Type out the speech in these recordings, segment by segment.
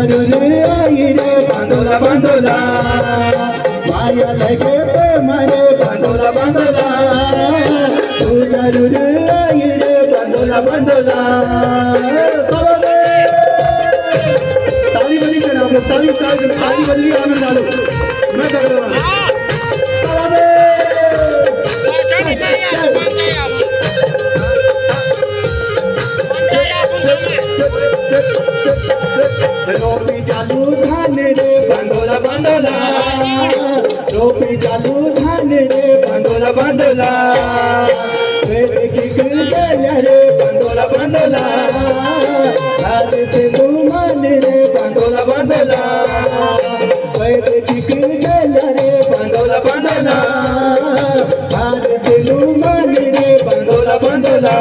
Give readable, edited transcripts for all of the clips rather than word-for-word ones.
रे आई रे बांधोला बांधोला माया लगे मारे बांधोला बांधोला रे आई रे बांधोला बांधोला ताली बली करा ताली ताली बली आनंद आलो मैं रोपी चालू धाने रे बांधोला बांधोला रोपी चालू धाने रे बांधोला बांधोला रे बांधोला बांधोला हाथ से घुमान रे बांधोला बांधोला रे बांधोला बांधोला हाथ से घुमान रे बांधोला बांधोला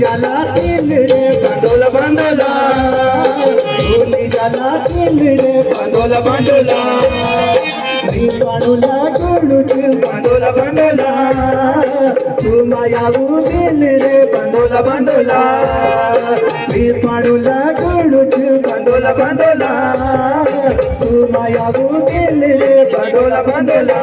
जाला तिल रे बांधोला बांधोला भूली जाला तिल रे बांधोला बांधोला बांधोला बांधोला बांधोला तू मायाऊ दिल रे बांधोला बांधोला बांधोला बांधोला बांधोला तू मायाऊ दिल रे बांधोला बांधोला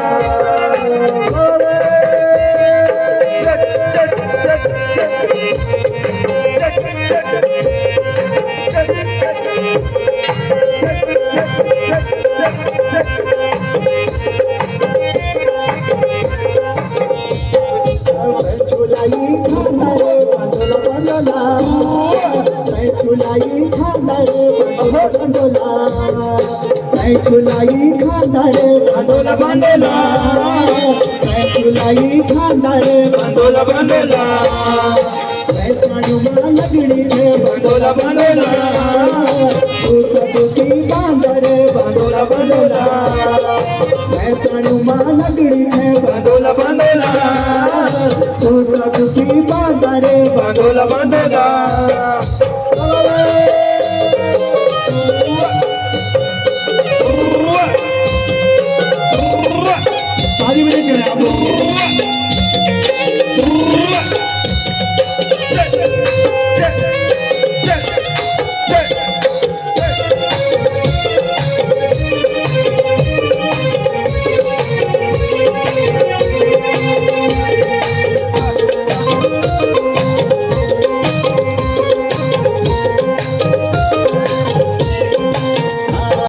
चुलाई खांदा रे बांधोला बांधोला चुलाई खांदा रे बांधोला बांधोला लगड़ी रे बांधोला बांधोला तुसी बांधा रे बांधोला बांधोला लगड़ी रे बांधोला बांधोला तुसी बांधा रे बांधोला बांधोला